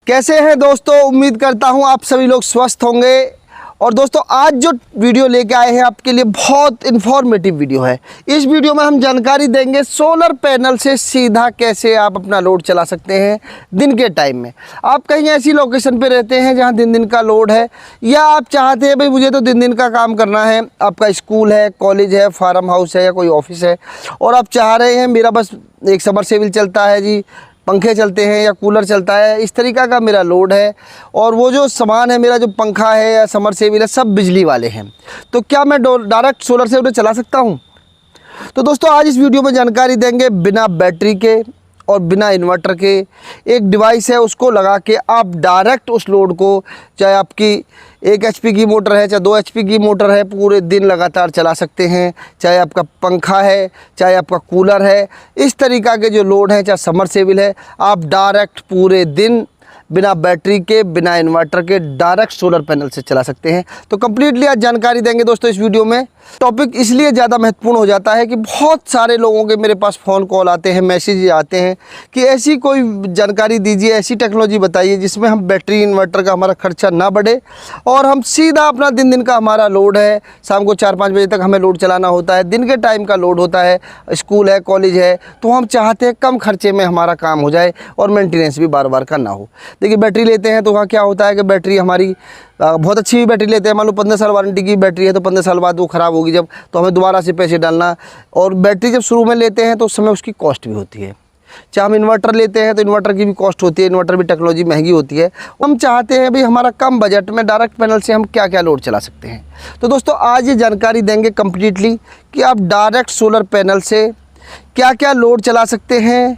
कैसे हैं दोस्तों। उम्मीद करता हूं आप सभी लोग स्वस्थ होंगे। और दोस्तों आज जो वीडियो लेके आए हैं आपके लिए बहुत इन्फॉर्मेटिव वीडियो है। इस वीडियो में हम जानकारी देंगे सोलर पैनल से सीधा कैसे आप अपना लोड चला सकते हैं दिन के टाइम में। आप कहीं ऐसी लोकेशन पे रहते हैं जहां दिन दिन का लोड है, या आप चाहते हैं भाई मुझे तो दिन दिन का काम करना है, आपका स्कूल है, कॉलेज है, फार्म हाउस है या कोई ऑफिस है, और आप चाह रहे हैं मेरा बस एक समरसेबिल चलता है जी, पंखे चलते हैं या कूलर चलता है, इस तरीक़ा का मेरा लोड है, और वो जो सामान है मेरा जो पंखा है या समरसेबिल है सब बिजली वाले हैं, तो क्या मैं डायरेक्ट सोलर से उन्हें चला सकता हूँ? तो दोस्तों आज इस वीडियो में जानकारी देंगे बिना बैटरी के और बिना इन्वर्टर के। एक डिवाइस है उसको लगा के आप डायरेक्ट उस लोड को, चाहे आपकी 1 HP की मोटर है, चाहे 2 HP की मोटर है, पूरे दिन लगातार चला सकते हैं। चाहे आपका पंखा है, चाहे आपका कूलर है, इस तरीक़ा के जो लोड है, चाहे समरसेबिल है, आप डायरेक्ट पूरे दिन बिना बैटरी के, बिना इन्वर्टर के डायरेक्ट सोलर पैनल से चला सकते हैं। तो कंप्लीटली आज जानकारी देंगे दोस्तों इस वीडियो में। टॉपिक इसलिए ज़्यादा महत्वपूर्ण हो जाता है कि बहुत सारे लोगों के मेरे पास फ़ोन कॉल आते हैं, मैसेज आते हैं कि ऐसी कोई जानकारी दीजिए, ऐसी टेक्नोलॉजी बताइए जिसमें हम बैटरी इन्वर्टर का हमारा खर्चा ना बढ़े और हम सीधा अपना दिन दिन का हमारा लोड है, शाम को 4-5 बजे तक हमें लोड चलाना होता है, दिन के टाइम का लोड होता है, स्कूल है, कॉलेज है, तो हम चाहते हैं कम खर्चे में हमारा काम हो जाए और मेंटेनेंस भी बार बार का ना हो। देखिए बैटरी लेते हैं तो वहाँ क्या होता है कि बैटरी हमारी बहुत अच्छी भी बैटरी लेते हैं, मान लो 15 साल वारंटी की बैटरी है तो 15 साल बाद वो ख़राब होगी जब, तो हमें दोबारा से पैसे डालना। और बैटरी जब शुरू में लेते हैं तो उस समय उसकी कॉस्ट भी होती है। चाहे हम इन्वर्टर लेते हैं तो इन्वर्टर की भी कॉस्ट होती है, इन्वर्टर भी टेक्नोलॉजी महंगी होती है। हम चाहते हैं भाई हमारा कम बजट में डायरेक्ट पैनल से हम क्या क्या लोड चला सकते हैं। तो दोस्तों आज ये जानकारी देंगे कम्प्लीटली कि आप डायरेक्ट सोलर पैनल से क्या क्या लोड चला सकते हैं।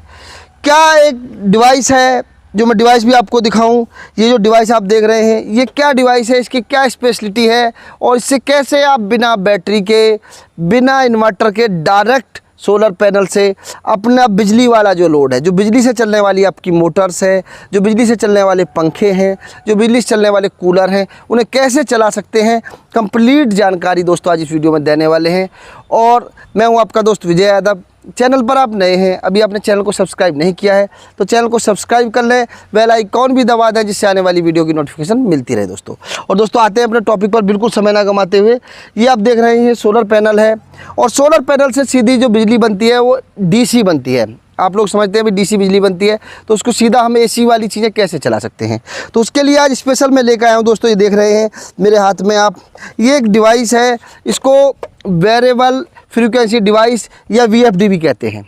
क्या एक डिवाइस है जो मैं डिवाइस भी आपको दिखाऊं, ये जो डिवाइस आप देख रहे हैं ये क्या डिवाइस है, इसकी क्या स्पेशलिटी है, और इससे कैसे आप बिना बैटरी के, बिना इन्वर्टर के डायरेक्ट सोलर पैनल से अपना बिजली वाला जो लोड है, जो बिजली से चलने वाली आपकी मोटर्स है, जो बिजली से चलने वाले पंखे हैं, जो बिजली से चलने वाले कूलर हैं, उन्हें कैसे चला सकते हैं। कंप्लीट जानकारी दोस्तों आज इस वीडियो में देने वाले हैं। और मैं हूँ आपका दोस्त विजय यादव। चैनल पर आप नए हैं, अभी आपने चैनल को सब्सक्राइब नहीं किया है तो चैनल को सब्सक्राइब कर लें, बेल आइकॉन भी दबा दें जिससे आने वाली वीडियो की नोटिफिकेशन मिलती रहे दोस्तों। और दोस्तों आते हैं अपने टॉपिक पर बिल्कुल समय ना गंवाते हुए। ये आप देख रहे हैं सोलर पैनल है, और सोलर पैनल से सीधी जो बिजली बनती है वो DC बनती है। आप लोग समझते हैं भी DC बिजली बनती है, तो उसको सीधा हम AC वाली चीज़ें कैसे चला सकते हैं। तो उसके लिए आज स्पेशल मैं लेकर आया हूँ दोस्तों। ये देख रहे हैं मेरे हाथ में आप, ये एक डिवाइस है, इसको वेरिएबल फ्रीक्वेंसी डिवाइस या VFD भी कहते हैं।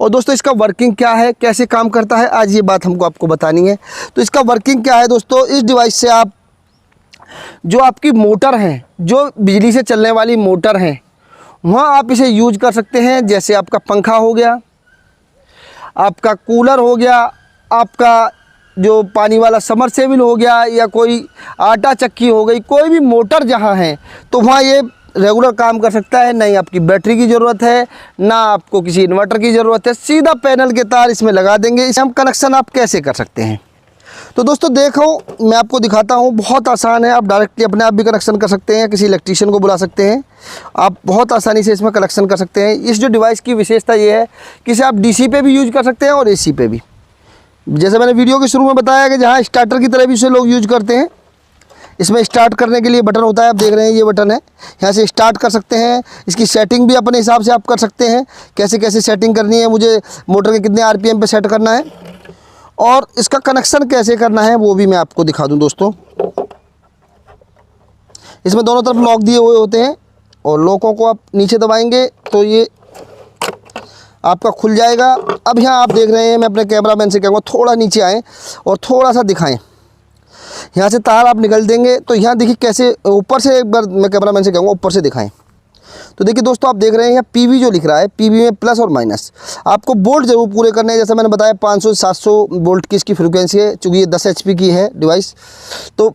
और दोस्तों इसका वर्किंग क्या है, कैसे काम करता है, आज ये बात हमको आपको बतानी है। तो इसका वर्किंग क्या है दोस्तों, इस डिवाइस से आप जो आपकी मोटर हैं, जो बिजली से चलने वाली मोटर हैं, वहाँ आप इसे यूज कर सकते हैं। जैसे आपका पंखा हो गया, आपका कूलर हो गया, आपका जो पानी वाला समरसेबिल हो गया, या कोई आटा चक्की हो गई, कोई भी मोटर जहाँ है तो वहाँ ये रेगुलर काम कर सकता है। नहीं आपकी बैटरी की ज़रूरत है, ना आपको किसी इन्वर्टर की ज़रूरत है, सीधा पैनल के तार इसमें लगा देंगे। इसे हम कनेक्शन आप कैसे कर सकते हैं। तो दोस्तों देखो मैं आपको दिखाता हूँ, बहुत आसान है। आप डायरेक्टली अपने आप भी कनेक्शन कर सकते हैं, किसी इलेक्ट्रीशियन को बुला सकते हैं, आप बहुत आसानी से इसमें कनेक्शन कर सकते हैं। इस जो डिवाइस की विशेषता ये है कि इसे आप DC पे भी यूज कर सकते हैं और AC पे भी। जैसे मैंने वीडियो के शुरू में बताया कि जहाँ स्टार्टर की तरह भी इसे लोग यूज करते हैं। इसमें स्टार्ट करने के लिए बटन होता है, आप देख रहे हैं ये बटन है, यहाँ से स्टार्ट कर सकते हैं। इसकी सेटिंग भी अपने हिसाब से आप कर सकते हैं, कैसे कैसे सेटिंग करनी है, मुझे मोटर के कितने RPM पे सेट करना है, और इसका कनेक्शन कैसे करना है वो भी मैं आपको दिखा दूं दोस्तों। इसमें दोनों तरफ लॉक दिए हुए होते हैं, और लॉकों को आप नीचे दबाएंगे तो ये आपका खुल जाएगा। अब यहाँ आप देख रहे हैं, मैं अपने कैमरामैन से कहूँगा थोड़ा नीचे आएँ और थोड़ा सा दिखाएं। यहाँ से तार आप निकल देंगे तो यहाँ देखिए कैसे ऊपर से, एक बार मैं कैमरामैन से कहूँगा ऊपर से दिखाएं। तो देखिए दोस्तों आप देख रहे हैं यहाँ PV जो लिख रहा है, PV में प्लस और माइनस। आपको वोल्ट जरूर पूरे करने हैं। जैसे मैंने बताया 500 से 700 वोल्ट की इसकी फ्रीक्वेंसी है, चूँकि ये 10 HP की है डिवाइस। तो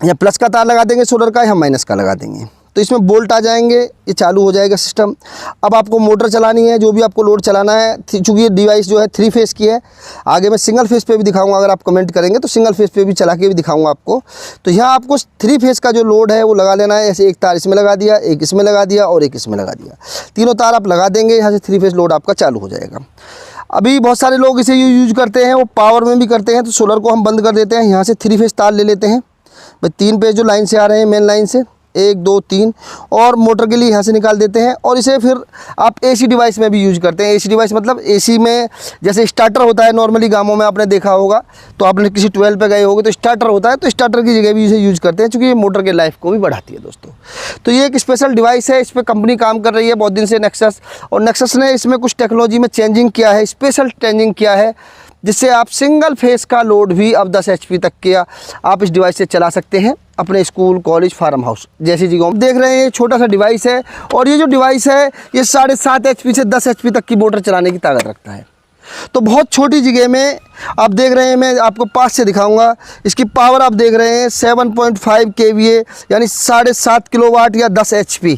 यहाँ प्लस का तार लगा देंगे सोलर का, यहाँ माइनस का लगा देंगे, तो इसमें बोल्ट आ जाएंगे, ये चालू हो जाएगा सिस्टम। अब आपको मोटर चलानी है, जो भी आपको लोड चलाना है, चूँकि ये डिवाइस जो है 3 फेज़ की है। आगे मैं सिंगल फेज़ पे भी दिखाऊंगा, अगर आप कमेंट करेंगे तो सिंगल फेज़ पे भी चला के भी दिखाऊंगा आपको। तो यहाँ आपको 3 फेज़ का जो लोड है वो लगा लेना है। ऐसे एक तार इसमें लगा दिया, एक इसमें लगा दिया और एक इसमें लगा दिया, तीनों तार आप लगा देंगे, यहाँ से 3 फेज़ लोड आपका चालू हो जाएगा। अभी बहुत सारे लोग इसे यूज करते हैं, वो पावर में भी करते हैं। तो सोलर को हम बंद कर देते हैं। यहाँ से 3 फेज तार ले लेते हैं भाई, 3 पेज जो लाइन से आ रहे हैं मेन लाइन से, 1 2 3, और मोटर के लिए यहाँ से निकाल देते हैं। और इसे फिर आप एसी डिवाइस में भी यूज करते हैं। एसी डिवाइस मतलब एसी में जैसे स्टार्टर होता है नॉर्मली गांवों में आपने देखा होगा, तो आपने किसी 12 पे गए होगे तो स्टार्टर होता है, तो स्टार्टर की जगह भी इसे यूज करते हैं, क्योंकि ये मोटर के लाइफ को भी बढ़ाती है दोस्तों। तो ये एक स्पेशल डिवाइस है, इस पर कंपनी काम कर रही है बहुत दिन से, नेक्सस। और नेक्सस ने इसमें कुछ टेक्नोलॉजी में चेंजिंग किया है, स्पेशल चेंजिंग किया है, जिससे आप सिंगल फेस का लोड भी अब 10 HP तक के आप इस डिवाइस से चला सकते हैं अपने स्कूल, कॉलेज, फार्म हाउस जैसी जगहों में। देख रहे हैं छोटा सा डिवाइस है, और ये जो डिवाइस है ये 7.5 HP से 10 HP तक की मोटर चलाने की ताकत रखता है। तो बहुत छोटी जगह में आप देख रहे हैं, मैं आपको पास से दिखाऊंगा। इसकी पावर आप देख रहे हैं 7.5 kVA यानी 7.5 किलोवाट या 10 HP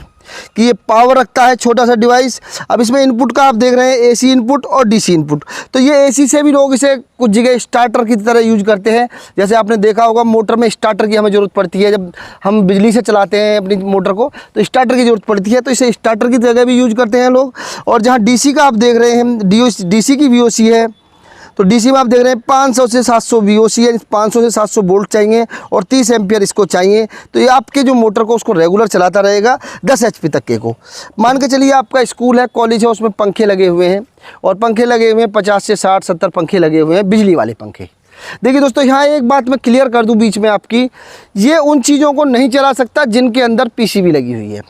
कि ये पावर रखता है छोटा सा डिवाइस। अब इसमें इनपुट का आप देख रहे हैं एसी इनपुट और डीसी इनपुट। तो ये एसी से भी लोग इसे कुछ जगह स्टार्टर की तरह यूज करते हैं। जैसे आपने देखा होगा मोटर में स्टार्टर की हमें ज़रूरत पड़ती है, जब हम बिजली से चलाते हैं अपनी मोटर को तो स्टार्टर की ज़रूरत पड़ती है, तो इसे स्टार्टर की जगह भी यूज करते हैं लोग। और जहाँ डीसी का आप देख रहे हैं, डीसी की VOC है, तो डीसी में आप देख रहे हैं 500 से 700 VOC है, 500 से 700 वोल्ट चाहिए और 30 एम्पियर इसको चाहिए। तो ये आपके जो मोटर को उसको रेगुलर चलाता रहेगा 10 HP तक के को। मान के चलिए आपका स्कूल है, कॉलेज है, उसमें पंखे लगे हुए हैं, और पंखे लगे हुए हैं 50 से 60 70 पंखे लगे हुए हैं, बिजली वाले पंखे। देखिए दोस्तों, यहाँ एक बात मैं क्लियर कर दूँ बीच में आपकी, ये उन चीज़ों को नहीं चला सकता जिनके अंदर PCB लगी हुई है।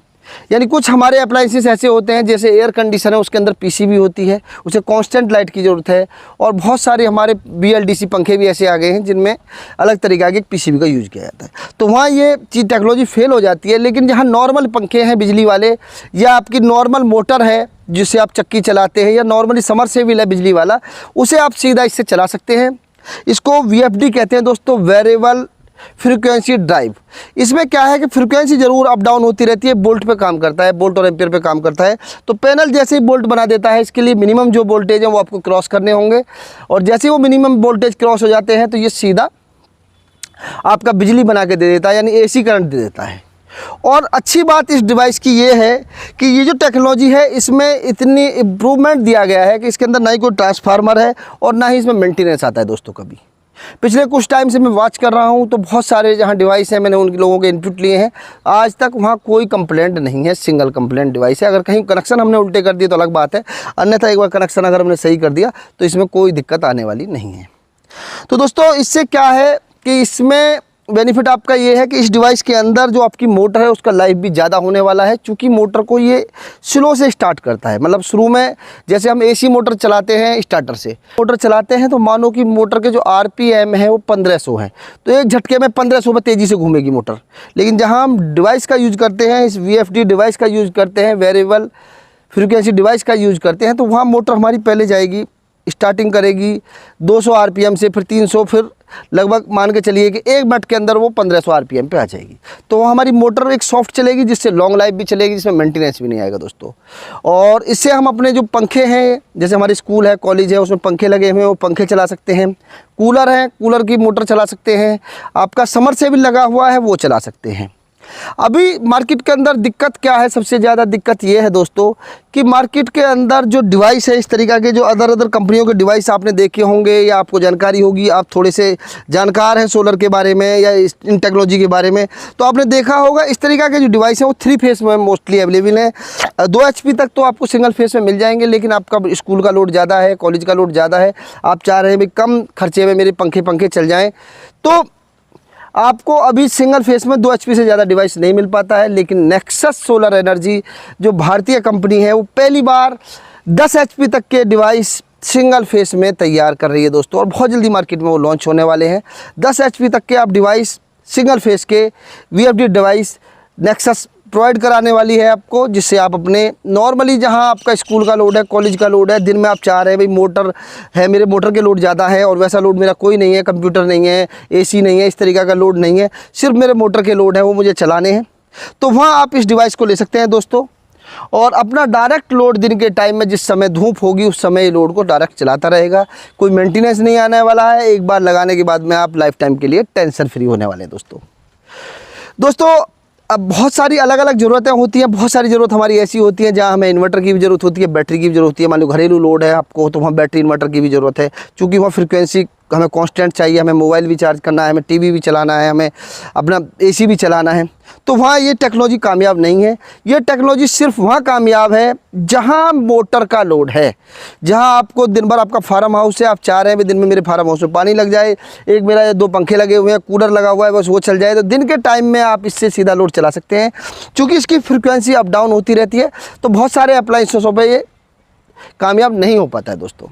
यानी कुछ हमारे अप्लाइंसेस ऐसे होते हैं, जैसे एयर कंडीशनर है उसके अंदर PCB होती है, उसे कांस्टेंट लाइट की ज़रूरत है। और बहुत सारे हमारे BLDC पंखे भी ऐसे आ गए हैं जिनमें अलग तरीके के PCB का यूज़ किया जाता है, तो वहाँ ये चीज़ टेक्नोलॉजी फेल हो जाती है। लेकिन जहाँ नॉर्मल पंखे हैं बिजली वाले, या आपकी नॉर्मल मोटर है जिससे आप चक्की चलाते हैं, या नॉर्मली समरसेबिल है बिजली वाला, उसे आप सीधा इससे चला सकते हैं। इसको VFD कहते हैं दोस्तों, वेरिएबल फ्रीक्वेंसी ड्राइव। इसमें क्या है कि फ्रीक्वेंसी ज़रूर अप डाउन होती रहती है, बोल्ट पे काम करता है, बोल्ट और एम्पियर पे काम करता है। तो पैनल जैसे ही बोल्ट बना देता है, इसके लिए मिनिमम जो वोल्टेज है वो आपको क्रॉस करने होंगे, और जैसे ही वो मिनिमम वोल्टेज क्रॉस हो जाते हैं तो ये सीधा आपका बिजली बना के दे देता है, यानी AC करंट दे देता है। और अच्छी बात इस डिवाइस की ये है कि ये जो टेक्नोलॉजी है इसमें इतनी इम्प्रूवमेंट दिया गया है कि इसके अंदर ना ही कोई ट्रांसफार्मर है और ना ही इसमें मेंटेनेंस आता है दोस्तों कभी। पिछले कुछ टाइम से मैं वॉच कर रहा हूँ, तो बहुत सारे जहाँ डिवाइस हैं मैंने उन लोगों के इनपुट लिए हैं, आज तक वहाँ कोई कंप्लेंट नहीं है, सिंगल कंप्लेंट डिवाइस है। अगर कहीं कनेक्शन हमने उल्टे कर दिए तो अलग बात है, अन्यथा एक बार कनेक्शन अगर हमने सही कर दिया तो इसमें कोई दिक्कत आने वाली नहीं है। तो दोस्तों, इससे क्या है कि इसमें बेनिफिट आपका ये है कि इस डिवाइस के अंदर जो आपकी मोटर है उसका लाइफ भी ज़्यादा होने वाला है, क्योंकि मोटर को ये स्लो से स्टार्ट करता है। मतलब शुरू में जैसे हम AC मोटर चलाते हैं, स्टार्टर से मोटर चलाते हैं, तो मानो कि मोटर के जो RPM है वो 1500 है, तो एक झटके में 1500 में तेज़ी से घूमेगी मोटर। लेकिन जहाँ हम डिवाइस का यूज़ करते हैं, इस VFD डिवाइस का यूज़ करते हैं, वेरिएबल फ्रीक्वेंसी डिवाइस का यूज़ करते हैं, तो वहाँ मोटर हमारी पहले जाएगी, स्टार्टिंग करेगी 200 RPM से, फिर 300, फिर लगभग मान के चलिए कि 1 मिनट के अंदर वो 1500 RPM पे आ जाएगी। तो वो हमारी मोटर एक सॉफ्ट चलेगी, जिससे लॉन्ग लाइफ भी चलेगी, जिसमें मेंटेनेंस भी नहीं आएगा दोस्तों। और इससे हम अपने जो पंखे हैं, जैसे हमारे स्कूल है, कॉलेज है, उसमें पंखे लगे हुए हैं, वो पंखे चला सकते हैं। कूलर है, कूलर की मोटर चला सकते हैं। आपका समरसेबिल लगा हुआ है वो चला सकते हैं। अभी मार्केट के अंदर दिक्कत क्या है, सबसे ज़्यादा दिक्कत ये है दोस्तों कि मार्केट के अंदर जो डिवाइस है, इस तरीक़ा के जो अदर कंपनियों के डिवाइस आपने देखे होंगे या आपको जानकारी होगी, आप थोड़े से जानकार हैं सोलर के बारे में या इन टेक्नोलॉजी के बारे में, तो आपने देखा होगा इस तरीक़ा के जो डिवाइस हैं वो 3 फेस में मोस्टली अवेलेबल हैं। 2 HP तक तो आपको सिंगल फेस में मिल जाएंगे, लेकिन आपका स्कूल का लोड ज़्यादा है, कॉलेज का लोड ज़्यादा है, आप चाह रहे हैं भाई कम खर्चे में मेरे पंखे चल जाएँ, तो आपको अभी सिंगल फेस में 2 HP से ज़्यादा डिवाइस नहीं मिल पाता है। लेकिन नेक्सस सोलर एनर्जी जो भारतीय कंपनी है वो पहली बार 10 HP तक के डिवाइस सिंगल फेस में तैयार कर रही है दोस्तों, और बहुत जल्दी मार्केट में वो लॉन्च होने वाले हैं। 10 HP तक के आप डिवाइस सिंगल फेस के VFD डिवाइस नेक्सस प्रोवाइड कराने वाली है आपको, जिससे आप अपने नॉर्मली जहां आपका स्कूल का लोड है, कॉलेज का लोड है, दिन में आप चाह रहे हैं भाई मोटर है, मेरे मोटर के लोड ज़्यादा है और वैसा लोड मेरा कोई नहीं है, कंप्यूटर नहीं है, AC नहीं है, इस तरीक़ा का लोड नहीं है, सिर्फ मेरे मोटर के लोड है वो मुझे चलाने हैं, तो वहाँ आप इस डिवाइस को ले सकते हैं दोस्तों। और अपना डायरेक्ट लोड दिन के टाइम में जिस समय धूप होगी उस समय लोड को डायरेक्ट चलाता रहेगा, कोई मेंटेनेंस नहीं आने वाला है। एक बार लगाने के बाद में आप लाइफ टाइम के लिए टेंशन फ्री होने वाले हैं दोस्तों। अब बहुत सारी अलग अलग ज़रूरतें होती हैं। बहुत सारी ज़रूरत हमारी ऐसी होती है जहाँ हमें इन्वर्टर की भी ज़रूरत होती है, बैटरी की भी ज़रूरत होती है। मान लो घरेलू लोड है आपको, तो वहाँ बैटरी इन्वर्टर की भी ज़रूरत है, क्योंकि वहाँ फ्रिक्वेंसी हमें कांस्टेंट चाहिए। हमें मोबाइल भी चार्ज करना है, हमें टीवी भी चलाना है, हमें अपना एसी भी चलाना है। तो वहाँ ये टेक्नोलॉजी कामयाब नहीं है। ये टेक्नोलॉजी सिर्फ वहाँ कामयाब है जहाँ मोटर का लोड है, जहाँ आपको दिन भर आपका फार्म हाउस है, आप चाह रहे हैं भी दिन में मेरे फार्म हाउस में पानी लग जाए, एक मेरा 2 पंखे लगे हुए हैं, कूलर लगा हुआ है, बस वो चल जाए, तो दिन के टाइम में आप इससे सीधा लोड चला सकते हैं। चूँकि इसकी फ्रिक्वेंसी अप डाउन होती रहती है, तो बहुत सारे अप्लाइंसेसों पर ये कामयाब नहीं हो पाता है। दोस्तों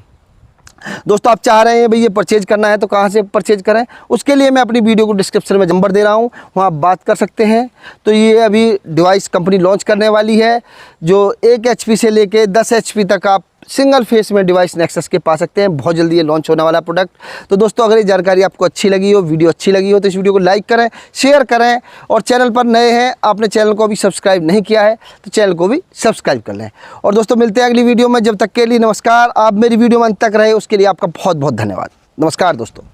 आप चाह रहे हैं भाई ये परचेज करना है तो कहाँ से परचेज करें, उसके लिए मैं अपनी वीडियो को डिस्क्रिप्शन में नंबर दे रहा हूँ, वहाँ आप बात कर सकते हैं। तो ये अभी डिवाइस कंपनी लॉन्च करने वाली है, जो 1 HP से लेके 10 HP तक आप सिंगल फेस में डिवाइस नेक्सस के पा सकते हैं। बहुत जल्दी ये लॉन्च होने वाला प्रोडक्ट। तो दोस्तों अगर ये जानकारी आपको अच्छी लगी हो, वीडियो अच्छी लगी हो, तो इस वीडियो को लाइक करें, शेयर करें, और चैनल पर नए हैं, आपने चैनल को अभी सब्सक्राइब नहीं किया है तो चैनल को भी सब्सक्राइब कर लें। और दोस्तों मिलते हैं अगली वीडियो में, जब तक के लिए नमस्कार। आप मेरी वीडियो में अंत तक रहे उसके लिए आपका बहुत बहुत धन्यवाद। नमस्कार दोस्तों।